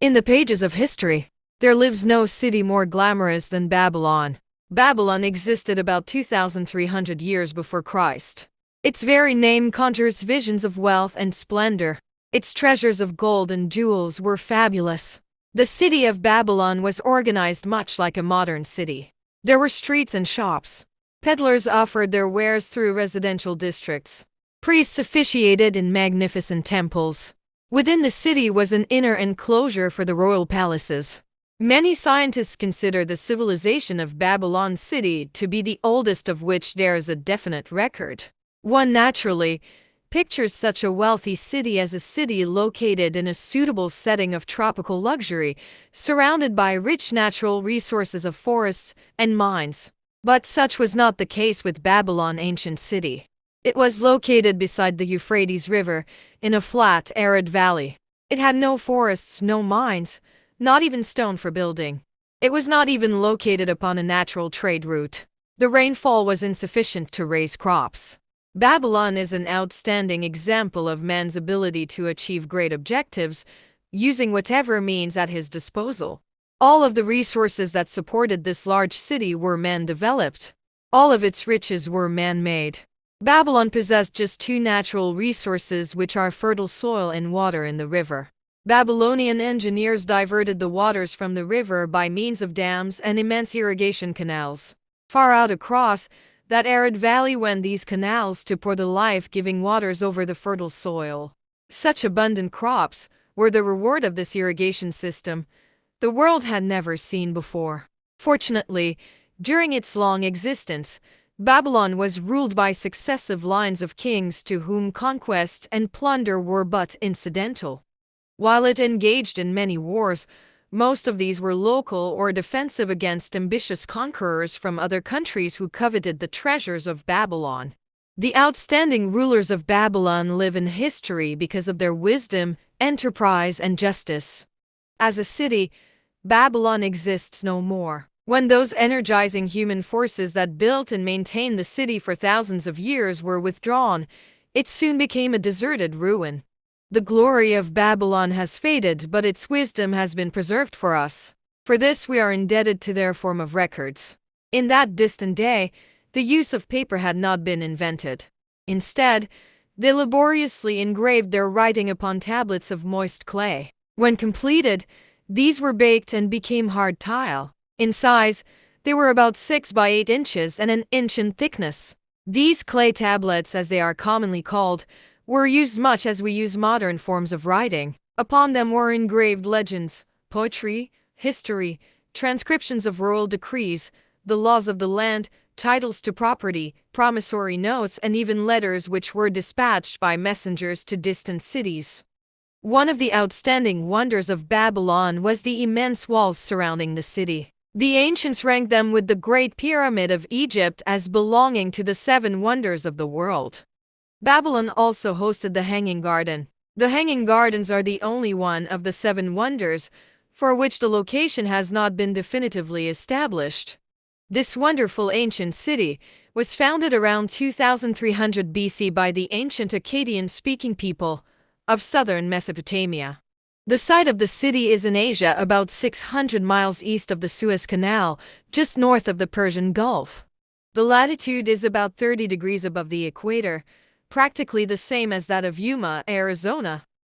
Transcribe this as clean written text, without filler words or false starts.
In the pages of history, there lives no city more glamorous than Babylon. Babylon existed about 2,300 years before Christ. Its very name conjures visions of wealth and splendor. Its treasures of gold and jewels were fabulous. The city of Babylon was organized much like a modern city. There were streets and shops. Peddlers offered their wares through residential districts. Priests officiated in magnificent temples. Within the city was an inner enclosure for the royal palaces. Many scientists consider the civilization of Babylon city to be the oldest of which there is a definite record. One naturally pictures such a wealthy city as a city located in a suitable setting of tropical luxury, surrounded by rich natural resources of forests and mines. But such was not the case with Babylon ancient city. It was located beside the Euphrates River, in a flat, arid valley. It had no forests, no mines, not even stone for building. It was not even located upon a natural trade route. The rainfall was insufficient to raise crops. Babylon is an outstanding example of man's ability to achieve great objectives, using whatever means at his disposal. All of the resources that supported this large city were man-developed. All of its riches were man-made. Babylon possessed just two natural resources, which are fertile soil and water in the river. Babylonian engineers diverted the waters from the river by means of dams and immense irrigation canals. Far out across that arid valley went these canals to pour the life-giving waters over the fertile soil. Such abundant crops were the reward of this irrigation system the world had never seen before. Fortunately, during its long existence, Babylon was ruled by successive lines of kings to whom conquest and plunder were but incidental. While it engaged in many wars, most of these were local or defensive against ambitious conquerors from other countries who coveted the treasures of Babylon. The outstanding rulers of Babylon live in history because of their wisdom, enterprise, and justice. As a city, Babylon exists no more. When those energizing human forces that built and maintained the city for thousands of years were withdrawn, it soon became a deserted ruin. The glory of Babylon has faded, but its wisdom has been preserved for us. For this we are indebted to their form of records. In that distant day, the use of paper had not been invented. Instead, they laboriously engraved their writing upon tablets of moist clay. When completed, these were baked and became hard tile. In size, they were about 6 by 8 inches and an inch in thickness. These clay tablets, as they are commonly called, were used much as we use modern forms of writing. Upon them were engraved legends, poetry, history, transcriptions of royal decrees, the laws of the land, titles to property, promissory notes, and even letters which were dispatched by messengers to distant cities. One of the outstanding wonders of Babylon was the immense walls surrounding the city. The ancients ranked them with the Great Pyramid of Egypt as belonging to the 7 wonders of the world. Babylon also hosted the Hanging Garden. The Hanging Gardens are the only one of the 7 wonders for which the location has not been definitively established. This wonderful ancient city was founded around 2300 BC by the ancient Akkadian-speaking people of southern Mesopotamia. The site of the city is in Asia, about 600 miles east of the Suez Canal, just north of the Persian Gulf. The latitude is about 30 degrees above the equator, practically the same as that of Yuma, Arizona.